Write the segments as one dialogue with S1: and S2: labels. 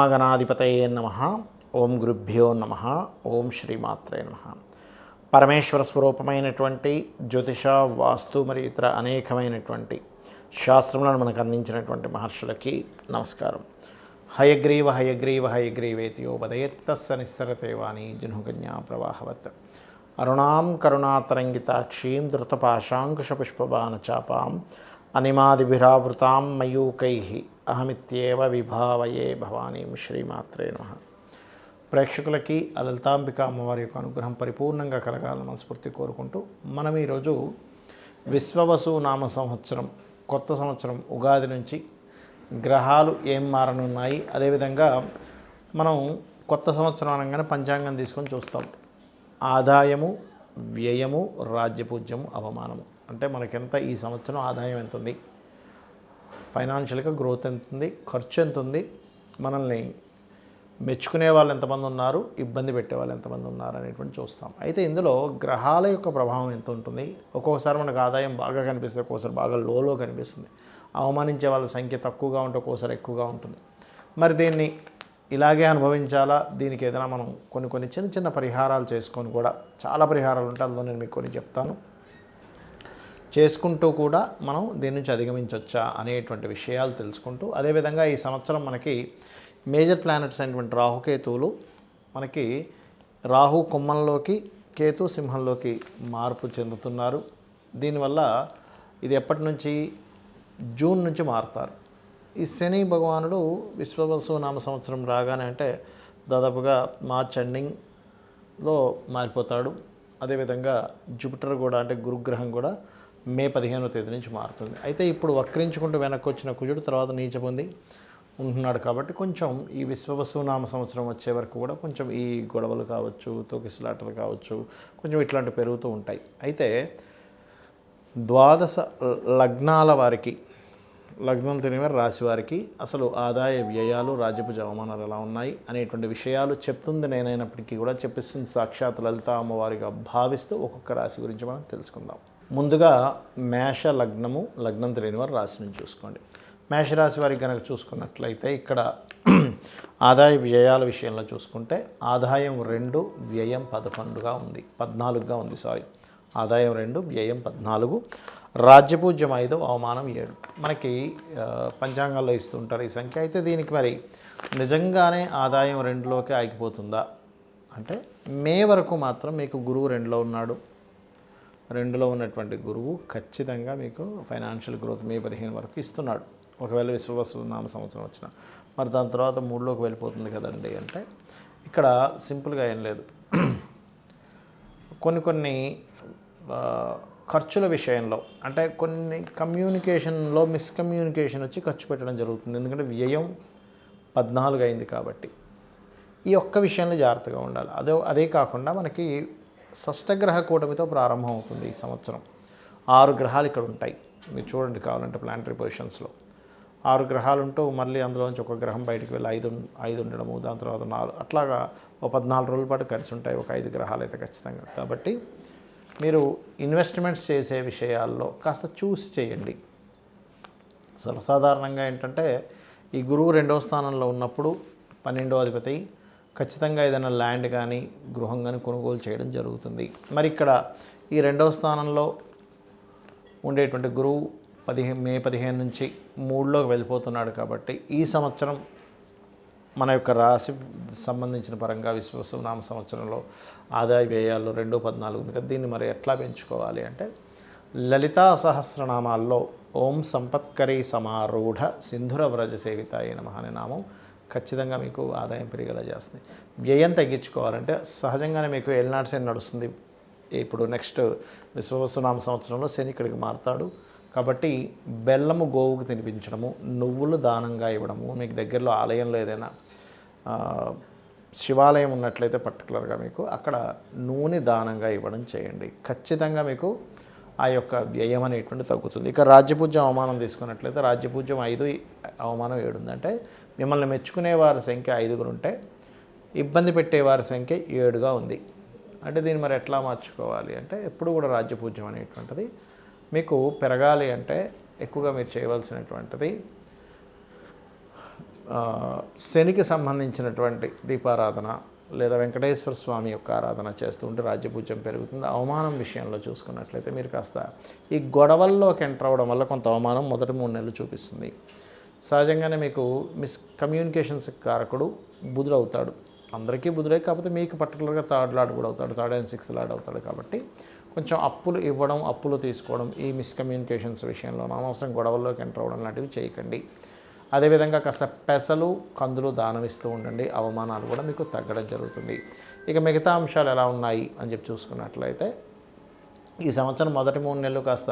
S1: మహాగణాధిపతయే నమః. ఓం గురుభ్యో నమః. ఓం శ్రీమాత్రే నమః. పరమేశ్వర స్వరూపమైనటువంటి జ్యోతిష, వాస్తు మరియు ఇతర అనేకమైనటువంటి శాస్త్రములను మనకు అందించినటువంటి మహర్షులకి నమస్కారం. హయగ్రీవ హయగ్రీవ హయగ్రీవేతియో వదయత్తస్స నిస్సరతే వాణి జనుకన్యా ప్రవాహవత్. అరుణాం కరుణాతరంగితాక్షీం ధృతపాశాంకుశపుష్పబాణచాపాం అనిమాదిభిరావృతాం మయూకైః అహమిత్యేవ విభావయే భవానీం. శ్రీమాత్రే నమః. ప్రేక్షకులకి లలితాంబిక అమ్మవారి యొక్క అనుగ్రహం పరిపూర్ణంగా కలగాలని మనస్ఫూర్తి కోరుకుంటూ మనం ఈరోజు విశ్వవసు నామ సంవత్సరం కొత్త సంవత్సరం ఉగాది నుంచి గ్రహాలు ఏం మారనున్నాయి, అదేవిధంగా మనం కొత్త సంవత్సరం అనగానే పంచాంగం తీసుకొని చూస్తాం. ఆదాయము, వ్యయము, రాజ్యపూజ్యము, అవమానము. అంటే మనకెంత ఈ సంవత్సరం ఆదాయం ఎంత ఉంది, ఫైనాన్షియల్గా గ్రోత్ ఎంత ఉంది, ఖర్చు ఎంత ఉంది, మనల్ని మెచ్చుకునే వాళ్ళు ఎంతమంది ఉన్నారు, ఇబ్బంది పెట్టే వాళ్ళు ఎంతమంది ఉన్నారు అనేటువంటి చూస్తాం. అయితే ఇందులో గ్రహాల యొక్క ప్రభావం ఎంత ఉంటుంది. ఒక్కొక్కసారి మనకు ఆదాయం బాగా కనిపిస్తుంది, ఒక్కొక్కసారి బాగా లోలో కనిపిస్తుంది. అవమానించే వాళ్ళ సంఖ్య తక్కువగా ఉంటే ఒక్కోసారి ఎక్కువగా ఉంటుంది. మరి దీన్ని ఇలాగే అనుభవించాలా, దీనికి ఏదైనా మనం కొన్ని చిన్న చిన్న పరిహారాలు చేసుకొని కూడా, చాలా పరిహారాలు ఉంటాయి, అందులో నేను మీకు కొన్ని చెప్తాను, చేసుకుంటూ కూడా మనం దీని నుంచి అధిగమించవచ్చా అనేటువంటి విషయాలు తెలుసుకుంటూ, అదేవిధంగా ఈ సంవత్సరం మనకి మేజర్ ప్లానెట్స్ అయినటువంటి రాహుకేతువులు మనకి రాహు కుంభంలోకి, కేతు సింహంలోకి మార్పు చెందుతున్నారు. దీనివల్ల ఇది ఎప్పటి నుంచి, జూన్ నుంచి మారుతారు. ఈ శని భగవానుడు విశ్వవసు నామ సంవత్సరం రాగానే అంటే దాదాపుగా మార్చ్ ఎండింగ్లో మారిపోతాడు. అదేవిధంగా జూపిటర్ కూడా, అంటే గురుగ్రహం కూడా మే 15వ తేదీ నుంచి మారుతుంది. అయితే ఇప్పుడు వక్రించుకుంటూ వెనక్కి వచ్చిన కుజుడు తర్వాత నీచ పొంది ఉంటున్నాడు. కాబట్టి కొంచెం ఈ విశ్వవసు నామ సంవత్సరం వచ్చే వరకు కూడా కొంచెం ఈ గొడవలు కావచ్చు, తోకిసలాటలు కావచ్చు, కొంచెం ఇట్లాంటివి పెరుగుతూ ఉంటాయి. అయితే ద్వాదశ లగ్నాల వారికి, లగ్నం తెలియని రాశి వారికి అసలు ఆదాయ వ్యయాలు, రాజ్యపూజ, అవమానాలు ఎలా ఉన్నాయి అనేటువంటి విషయాలు చెప్తుంది నేనైనప్పటికీ కూడా చెప్పిస్తుంది సాక్షాత్ లలిత అమ్మవారిగా భావిస్తూ ఒక్కొక్క రాశి గురించి మనం తెలుసుకుందాం. ముందుగా మేష లగ్నము, లగ్నం తెలియని వారు రాశి నుంచి చూసుకోండి. మేషరాశి వారికి కనుక చూసుకున్నట్లయితే ఇక్కడ ఆదాయ వ్యయాల విషయంలో చూసుకుంటే ఆదాయం 2, వ్యయం 14గా ఉంది, 14గా ఉంది. ఆదాయం 2, వ్యయం 14, రాజ్యపూజ్యం 5, అవమానం 7. మనకి పంచాంగాల్లో ఇస్తుంటారు ఈ సంఖ్య. అయితే దీనికి మరి నిజంగానే ఆదాయం 2లోకి ఆగిపోతుందా అంటే, మే వరకు మాత్రం మీకు గురువు 2లో ఉన్నాడు. 2లో ఉన్నటువంటి గురువు ఖచ్చితంగా మీకు ఫైనాన్షియల్ గ్రోత్ మే 15 వరకు ఇస్తున్నాడు. ఒకవేళ విశ్వవసు నామ సంవత్సరం వచ్చిన మరి దాని తర్వాత 3లోకి వెళ్ళిపోతుంది కదండి అంటే, ఇక్కడ సింపుల్గా ఏం లేదు. కొన్ని ఖర్చుల విషయంలో అంటే కొన్ని కమ్యూనికేషన్లో మిస్కమ్యూనికేషన్ వచ్చి ఖర్చు పెట్టడం జరుగుతుంది. ఎందుకంటే వ్యయం 14 అయింది కాబట్టి ఈ ఒక్క విషయంలో జాగ్రత్తగా ఉండాలి. అదే కాకుండా మనకి షష్టగ్రహ కూటమితో ప్రారంభం అవుతుంది ఈ సంవత్సరం. 6 గ్రహాలు ఇక్కడ ఉంటాయి. మీరు చూడండి కావాలంటే ప్లానటరీ పొజిషన్స్లో 6 గ్రహాలు ఉంటూ మళ్ళీ అందులోంచి ఒక గ్రహం బయటికి వెళ్ళి 5 ఉండడము, దాని తర్వాత 4, అట్లాగా ఒక 14 రోజుల పాటు కలిసి ఉంటాయి ఒక 5 గ్రహాలు అయితే ఖచ్చితంగా. కాబట్టి మీరు ఇన్వెస్ట్మెంట్స్ చేసే విషయాల్లో కాస్త చూసి చేయండి. సర్వసాధారణంగా ఏంటంటే ఈ గురువు 2వ స్థానంలో ఉన్నప్పుడు 12వ అధిపతి ఖచ్చితంగా ఏదైనా ల్యాండ్ కానీ గృహం కానీ కొనుగోలు చేయడం జరుగుతుంది. మరి ఇక్కడ ఈ 2వ స్థానంలో ఉండేటువంటి గురువు మే 15 నుంచి 3లోకి వెళ్ళిపోతున్నాడు. కాబట్టి ఈ సంవత్సరం మన యొక్క రాశి సంబంధించిన పరంగా విశ్వవసు నామ సంవత్సరంలో ఆదాయ వ్యయాల్లో 2, 14 ఉంది కదా. దీన్ని మరి ఎట్లా పెంచుకోవాలి అంటే, లలితా సహస్రనామాల్లో ఓం సంపత్కరీ సమారూఢ సింధుర వ్రజ సేవితాయ నమః అనే నామం ఖచ్చితంగా మీకు ఆదాయం పెరిగేలా చేస్తుంది. వ్యయం తగ్గించుకోవాలంటే సహజంగానే మీకు ఏలినాటి శని నడుస్తుంది. ఇప్పుడు నెక్స్ట్ విశ్వవసు నామ సంవత్సరంలో శని ఇక్కడికి మారుతాడు. కాబట్టి బెల్లము గోవుకు తినిపించడము, నువ్వులు దానంగా ఇవ్వడము, మీకు దగ్గరలో ఆలయంలో ఏదైనా శివాలయం ఉన్నట్లయితే పర్టికులర్గా మీకు అక్కడ నూనె దానంగా ఇవ్వడం చేయండి. ఖచ్చితంగా మీకు ఆ యొక్క వ్యయం అనేటువంటి తగ్గుతుంది. ఇక రాజ్యపూజ్యం, అవమానం తీసుకున్నట్లయితే రాజ్యపూజ్యం 5, అవమానం 7 ఉంది. అంటే మిమ్మల్ని మెచ్చుకునే వారి సంఖ్య 5 ఉంటే ఇబ్బంది పెట్టేవారి సంఖ్య 7గా ఉంది. అంటే దీన్ని మరి ఎట్లా మార్చుకోవాలి అంటే, ఎప్పుడు కూడా రాజ్యపూజ్యం అనేటువంటిది మీకు పెరగాలి అంటే ఎక్కువగా మీరు చేయవలసినటువంటిది ఆ, శనికి సంబంధించినటువంటి దీపారాధన లేదా వెంకటేశ్వర స్వామి యొక్క ఆరాధన చేస్తూ ఉంటే రాజ్యపూజ్యం పెరుగుతుంది. అవమానం విషయంలో చూసుకున్నట్లయితే మీరు కాస్త ఈ గొడవల్లోకి ఎంటర్ అవ్వడం వల్ల కొంత అవమానం మొదటి 3 నెలలు చూపిస్తుంది. సహజంగానే మీకు కమ్యూనికేషన్స్ కారకుడు బుధుడు అవుతాడు. అందరికీ బుధుడే, కాకపోతే మీకు పర్టికులర్గా థర్డ్ లార్డ్ కూడా అవుతాడు, 3rd and 6th లార్డ్ అవుతాడు. కాబట్టి కొంచెం అప్పులు ఇవ్వడం, అప్పులు తీసుకోవడం, ఈ మిస్కమ్యూనికేషన్స్ విషయంలో అనవసరం గొడవల్లోకి ఎంటర్ అవ్వడం లాంటివి చేయకండి. అదేవిధంగా కాస్త పెసలు, కందులు దానం ఇస్తూ ఉండండి. అవమానాలు కూడా మీకు తగ్గడం జరుగుతుంది. ఇక మిగతా అంశాలు ఎలా ఉన్నాయి అని చెప్పి చూసుకున్నట్లయితే ఈ సంవత్సరం మొదటి 3 నెలలు కాస్త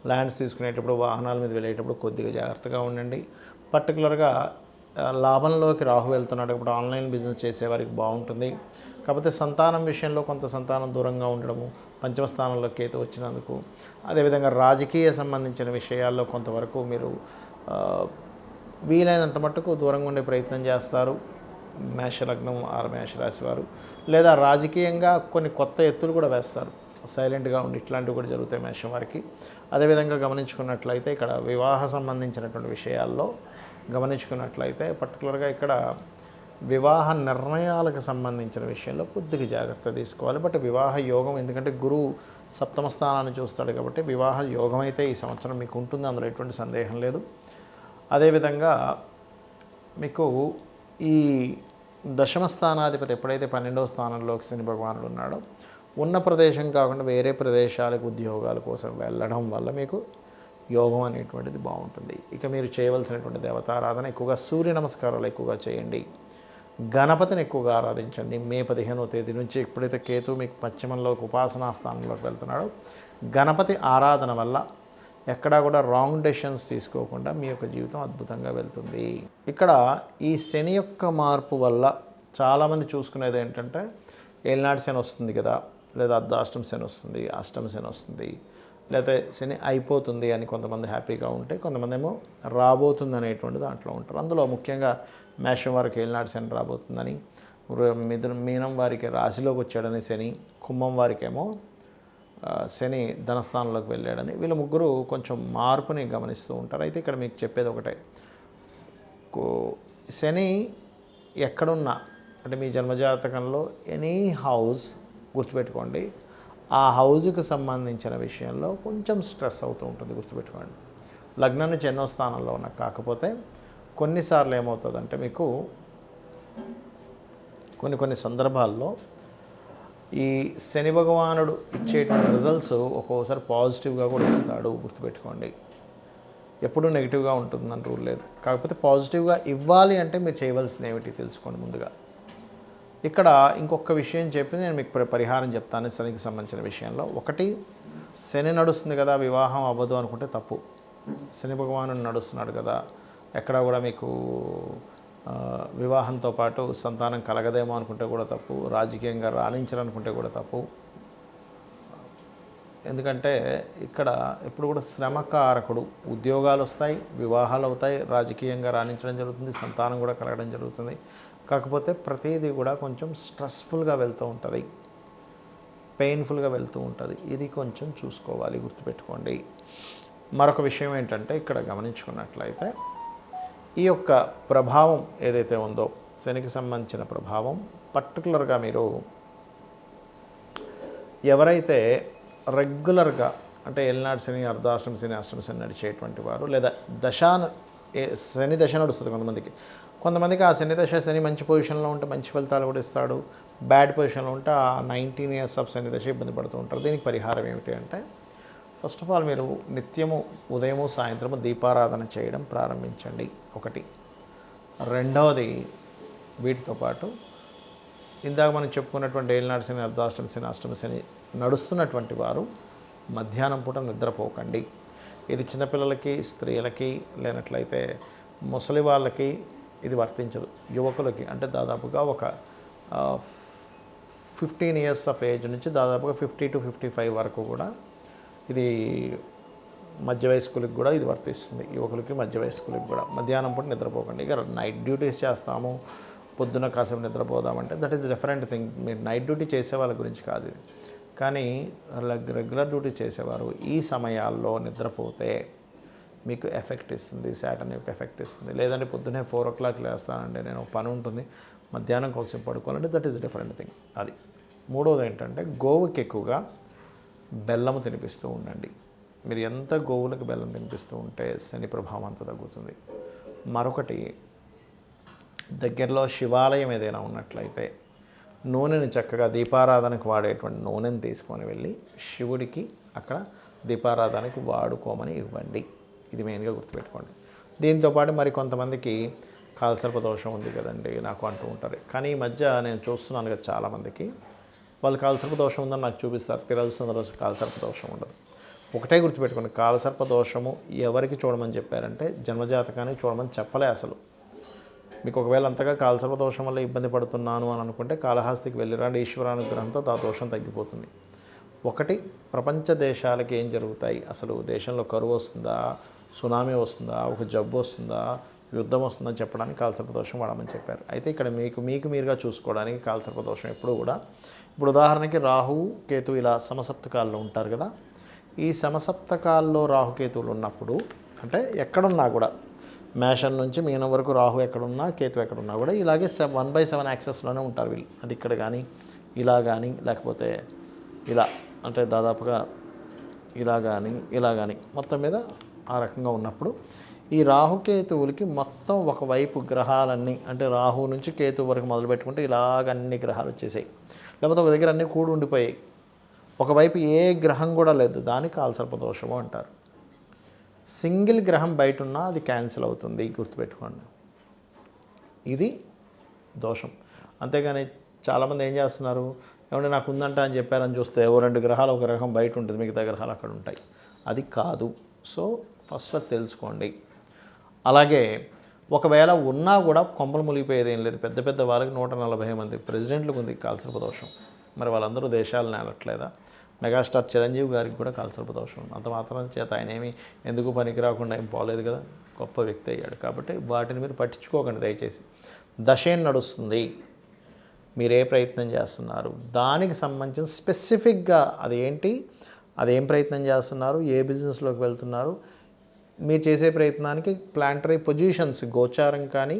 S1: ల్యాండ్స్ తీసుకునేటప్పుడు, వాహనాల మీద వెళ్ళేటప్పుడు కొద్దిగా జాగ్రత్తగా ఉండండి. పర్టికులర్గా లాభంలోకి రాహు వెళ్తున్నాడు. ఇప్పుడు ఆన్లైన్ బిజినెస్ చేసేవారికి బాగుంటుంది. కాకపోతే సంతానం విషయంలో కొంత సంతానం దూరంగా ఉండడము, పంచమ స్థానంలో కేతు వచ్చినందుకు, అదేవిధంగా రాజకీయ సంబంధించిన విషయాల్లో కొంతవరకు మీరు వీలైనంత మట్టుకు దూరంగా ఉండే ప్రయత్నం చేస్తారు. మేషలగ్నం ఆరు మేషరాశి వారు, లేదా రాజకీయంగా కొన్ని కొత్త ఎత్తులు కూడా వేస్తారు. సైలెంట్గా ఉండి ఇట్లాంటివి కూడా జరుగుతాయి మేషం వారికి. అదేవిధంగా గమనించుకున్నట్లయితే ఇక్కడ వివాహ సంబంధించినటువంటి విషయాల్లో గమనించుకున్నట్లయితే పర్టికులర్గా ఇక్కడ వివాహ నిర్ణయాలకు సంబంధించిన విషయంలో కొద్దిగా జాగ్రత్త తీసుకోవాలి. బట్ వివాహ యోగం, ఎందుకంటే గురువు 7వ స్థానాన్ని చూస్తాడు కాబట్టి వివాహ యోగం అయితే ఈ సంవత్సరం మీకు ఉంటుంది, అందులో ఎటువంటి సందేహం లేదు. అదేవిధంగా మీకు ఈ 10వ స్థానాధిపతి ఎప్పుడైతే 12వ స్థానంలోకి శని భగవానుడు ఉన్నాడో, ఉన్న ప్రదేశం కాకుండా వేరే ప్రదేశాలకు ఉద్యోగాల కోసం వెళ్ళడం వల్ల మీకు యోగం అనేటువంటిది బాగుంటుంది. ఇక మీరు చేయవలసినటువంటి దేవతారాధన ఎక్కువగా సూర్య నమస్కారాలు ఎక్కువగా చేయండి. గణపతిని ఎక్కువగా ఆరాధించండి. మే 15వ తేదీ నుంచి ఎప్పుడైతే కేతు మీకు పశ్చిమంలోకి ఉపాసనా స్థానంలోకి వెళ్తున్నాడో, గణపతి ఆరాధన వల్ల ఎక్కడా కూడా రాంగ్ డెసిషన్స్ తీసుకోకుండా మీ యొక్క జీవితం అద్భుతంగా వెళ్తుంది. ఇక్కడ ఈ శని యొక్క మార్పు వల్ల చాలామంది చూసుకునేది ఏంటంటే ఏలినాటి శని వస్తుంది కదా, లేదా అర్ధాష్టమ శని వస్తుంది, అష్టమ శని వస్తుంది, లేకపోతే శని అయిపోతుంది అని కొంతమంది హ్యాపీగా ఉంటే, కొంతమంది ఏమో రాబోతుంది అనేటువంటి దాంట్లో ఉంటారు. అందులో ముఖ్యంగా మేషం వారికి ఏలినాటి శని రాబోతుందని, మీనం వారికి రాశిలోకి వచ్చాడని శని, కుంభం వారికేమో శని ధనస్థానంలోకి వెళ్ళాడని, వీళ్ళు ముగ్గురు కొంచెం మార్పుని గమనిస్తూ ఉంటారు. అయితే ఇక్కడ మీకు చెప్పేది ఒకటే, శని ఎక్కడున్నా అంటే మీ జన్మజాతకంలో ఎనీ హౌస్ గుర్తుపెట్టుకోండి, ఆ హౌజ్కి సంబంధించిన విషయంలో కొంచెం స్ట్రెస్ అవుతూ ఉంటుంది, గుర్తుపెట్టుకోండి. లగ్నం నుంచి 8వ స్థానంలో ఉన్న, కాకపోతే కొన్నిసార్లు ఏమవుతుందంటే మీకు కొన్ని సందర్భాల్లో ఈ శని భగవానుడు ఇచ్చేటువంటి రిజల్ట్స్ ఒక్కోసారి పాజిటివ్గా కూడా ఇస్తాడు, గుర్తుపెట్టుకోండి. ఎప్పుడూ నెగిటివ్గా ఉంటుందని రూల్ లేదు. కాకపోతే పాజిటివ్గా ఇవ్వాలి అంటే మీరు చేయవలసింది ఏమిటి తెలుసుకోండి ముందుగా. ఇక్కడ ఇంకొక విషయం చెప్పి నేను మీకు పరిహారం చెప్తాను శనికి సంబంధించిన విషయంలో. ఒకటి, శని నడుస్తుంది కదా వివాహం అవ్వదు అనుకుంటే తప్పు. శని భగవానుడు నడుస్తున్నాడు కదా, ఎక్కడ కూడా మీకు వివాహంతో పాటు సంతానం కలగదేమో అనుకుంటే కూడా తప్పు. రాజకీయంగా రాణించాలనుకుంటే కూడా తప్పు. ఎందుకంటే ఇక్కడ ఎప్పుడు కూడా శ్రమకారకుడు. ఉద్యోగాలు వస్తాయి, వివాహాలు అవుతాయి, రాజకీయంగా రాణించడం జరుగుతుంది, సంతానం కూడా కలగడం జరుగుతుంది. కాకపోతే ప్రతిదీ కూడా కొంచెం స్ట్రెస్ఫుల్గా వెళ్తూ ఉంటుంది, పెయిన్ఫుల్గా వెళ్తూ ఉంటుంది. ఇది కొంచెం చూసుకోవాలి, గుర్తుపెట్టుకోండి. మరొక విషయం ఏంటంటే ఇక్కడ గమనించుకున్నట్లయితే ఈ యొక్క ప్రభావం ఏదైతే ఉందో శనికి సంబంధించిన ప్రభావం, పర్టికులర్గా మీరు ఎవరైతే రెగ్యులర్గా అంటే ఏలినాటి శని, అర్ధాష్టమ శని, అష్టమ శని నడిచేటువంటి వారు, లేదా శని దశ నడుస్తుంది కొంతమందికి ఆ శని దశ, శని మంచి పొజిషన్లో ఉంటే మంచి ఫలితాలు కూడా ఇస్తాడు, బ్యాడ్ పొజిషన్లో ఉంటే ఆ 19 years ఆఫ్ శని దశ ఇబ్బంది పడుతూ ఉంటారు. దీనికి పరిహారం ఏమిటి అంటే, ఫస్ట్ ఆఫ్ ఆల్ మీరు నిత్యము ఉదయము సాయంత్రము దీపారాధన చేయడం ప్రారంభించండి, ఒకటి. రెండవది, వీటితో పాటు ఇందాక మనం చెప్పుకున్నటువంటి ఏలినాటి శని, అర్ధాష్టమ శని, అష్టమ శని నడుస్తున్నటువంటి వారు మధ్యాహ్నం పూట నిద్రపోకండి. ఇది చిన్నపిల్లలకి, స్త్రీలకి, లేనట్లయితే ముసలి వాళ్ళకి ఇది వర్తించదు. యువకులకి అంటే దాదాపుగా ఒక 15 years ఆఫ్ ఏజ్ నుంచి దాదాపుగా 50 to 55 వరకు కూడా ఇది మధ్య వయస్కులకి కూడా ఇది వర్తిస్తుంది. యువకులకి, మధ్య వయస్కులకి కూడా మధ్యాహ్నం పూట నిద్రపోకండి. ఇక నైట్ డ్యూటీస్ చేస్తాము, పొద్దున్న కాసేపు నిద్రపోదామంటే దట్ ఈస్ డిఫరెంట్ థింగ్. మీరు నైట్ డ్యూటీ చేసే వాళ్ళ గురించి కాదు ఇది. కానీ రెగ్యులర్ డ్యూటీ చేసేవారు ఈ సమయాల్లో నిద్రపోతే మీకు ఎఫెక్ట్ ఇస్తుంది, సాటర్న్ యొక్క ఎఫెక్ట్ ఇస్తుంది. లేదంటే పొద్దున్నే 4 o'clock లేస్తానండి, నేను ఒక పని ఉంటుంది, మధ్యాహ్నం కోసం పడుకోవాలంటే దట్ ఈస్ డిఫరెంట్ థింగ్. అది. మూడవది ఏంటంటే గోవుకి ఎక్కువగా బెల్లము తినిపిస్తూ ఉండండి. మీరు ఎంత గోవులకు బెల్లం తినిపిస్తూ ఉంటే శని ప్రభావం అంత తగ్గుతుంది. మరొకటి, దగ్గరలో శివాలయం ఏదైనా ఉన్నట్లయితే నూనెని చక్కగా దీపారాధనకు వాడేటువంటి నూనెని తీసుకొని వెళ్ళి శివుడికి అక్కడ దీపారాధనకి వాడుకోమని ఇవ్వండి. ఇది మెయిన్గా గుర్తుపెట్టుకోండి. దీంతోపాటు మరి కొంతమందికి కాలసర్ప దోషం ఉంది కదండి నాకు అంటూ ఉంటారు. కానీ ఈ మధ్య నేను చూస్తున్నాను కదా చాలామందికి వాళ్ళు కాలసర్ప దోషం ఉందని నాకు చూపిస్తారు. తిరాల్సిన రోజు కాలసర్ప దోషం ఉండదు. ఒకటే గుర్తుపెట్టుకోండి, కాలసర్ప దోషము ఎవరికి చూడమని చెప్పారంటే జన్మజాతకానికి చూడమని చెప్పలే అసలు. మీకు ఒకవేళ అంతగా కాలసర్ప దోషం వల్ల ఇబ్బంది పడుతున్నాను అని అనుకుంటే కాళహస్తికి వెళ్ళిరండి, ఈశ్వరానుగ్రహంతో ఆ దోషం తగ్గిపోతుంది. ఒకటి, ప్రపంచ దేశాలకి ఏం జరుగుతాయి, అసలు దేశంలో కరువు వస్తుందా, సునామీ వస్తుందా, ఒక జబ్బు వస్తుందా, యుద్ధం వస్తుందని చెప్పడానికి కాలసర్ప దోషం వాడమని చెప్పారు. అయితే ఇక్కడ మీకు మీరుగా చూసుకోవడానికి కాలసర్ప దోషం ఎప్పుడు కూడా, ఇప్పుడు ఉదాహరణకి రాహువు కేతు ఇలా సమసప్తకాల్లో ఉంటారు కదా, ఈ సమసప్తకాల్లో రాహుకేతువులు ఉన్నప్పుడు అంటే ఎక్కడున్నా కూడా మేషం నుంచి మీనం వరకు రాహు ఎక్కడున్నా కేతు ఎక్కడున్నా కూడా ఇలాగే 1/7 యాక్సెస్లోనే ఉంటారు వీళ్ళు. అంటే ఇక్కడ కానీ ఇలా కానీ లేకపోతే ఇలా, అంటే దాదాపుగా ఇలా కానీ మొత్తం మీద ఆ రకంగా ఉన్నప్పుడు ఈ రాహుకేతువులకి మొత్తం ఒకవైపు గ్రహాలన్నీ, అంటే రాహు నుంచి కేతు వరకు మొదలు పెట్టుకుంటే ఇలాగ అన్ని గ్రహాలు వచ్చేసాయి, లేకపోతే ఒక దగ్గర అన్నీ కూడి ఉండిపోయాయి, ఒకవైపు ఏ గ్రహం కూడా లేదు, దాన్ని కాలసర్ప దోషము అంటారు. సింగిల్ గ్రహం బయట ఉన్నా అది క్యాన్సిల్ అవుతుంది, గుర్తుపెట్టుకోండి. ఇది దోషం. అంతేగాని చాలామంది ఏం చేస్తున్నారు, ఏమంటే నాకు ఉందంట అని చెప్పారని చూస్తే 2 గ్రహాలు ఒక గ్రహం బయట ఉంటుంది, మిగతా గ్రహాలు అక్కడ ఉంటాయి. అది కాదు. సో ఫస్ట్ అది తెలుసుకోండి. అలాగే ఒకవేళ ఉన్నా కూడా కొంపలు మునిగిపోయేది ఏం లేదు. పెద్ద పెద్ద వాళ్ళకి 140 మంది ప్రెసిడెంట్లకు ఉంది కాలసర్ప దోషం. మరి వాళ్ళందరూ దేశాలను ఏలట్లేదా? మెగాస్టార్ చిరంజీవి గారికి కూడా కాలసర్ప దోషం ఉంది. అంత మాత్రం చేత ఆయన ఏమి ఎందుకు పనికి రాకుండా ఏం పోలేదు కదా, గొప్ప వ్యక్తి అయ్యాడు. కాబట్టి వాటిని మీరు పట్టించుకోకండి దయచేసి. దశేం నడుస్తుంది, మీరు ఏ ప్రయత్నం చేస్తున్నారు, దానికి సంబంధించిన స్పెసిఫిక్గా అదేం ప్రయత్నం చేస్తున్నారు, ఏ బిజినెస్లోకి వెళ్తున్నారు, మీరు చేసే ప్రయత్నానికి ప్లాంటరీ పొజిషన్స్ గోచారం కానీ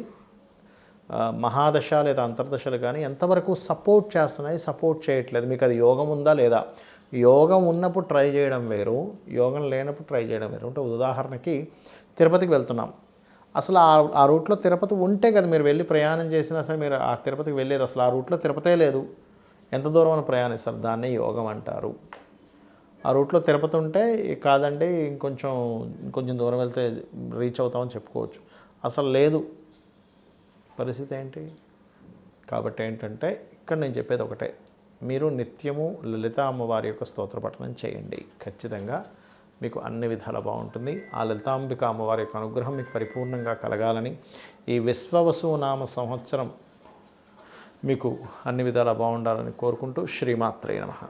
S1: మహాదశ లేదా అంతర్దశలు కానీ ఎంతవరకు సపోర్ట్ చేస్తున్నాయి, సపోర్ట్ చేయట్లేదు, మీకు అది యోగం ఉందా లేదా. యోగం ఉన్నప్పుడు ట్రై చేయడం వేరు, యోగం లేనప్పుడు ట్రై చేయడం వేరు. అంటే ఉదాహరణకి తిరుపతికి వెళ్తున్నాం, అసలు ఆ రూట్లో తిరుపతి ఉంటే కదా మీరు వెళ్ళి ప్రయాణం చేసినా సరే మీరు ఆ తిరుపతికి వెళ్ళేది, అసలు ఆ రూట్లో తిరుపతే లేదు, ఎంత దూరం అని ప్రయాణిస్తారు, దాన్నే యోగం అంటారు. ఆ రూట్లో తిరుపతి ఉంటే కాదండి ఇంకొంచెం దూరం వెళ్తే రీచ్ అవుతామని చెప్పుకోవచ్చు, అసలు లేదు, పరిస్థితి ఏంటి? కాబట్టి ఏంటంటే ఇక్కడ నేను చెప్పేది ఒకటే, మీరు నిత్యము లలిత అమ్మవారి యొక్క స్తోత్ర పఠనం చేయండి, ఖచ్చితంగా మీకు అన్ని విధాలా బాగుంటుంది. ఆ లలితాంబిక అమ్మవారి యొక్క అనుగ్రహం మీకు పరిపూర్ణంగా కలగాలని, ఈ విశ్వవసు నామ సంవత్సరం మీకు అన్ని విధాలా బాగుండాలని కోరుకుంటూ శ్రీమాత్రే నమః.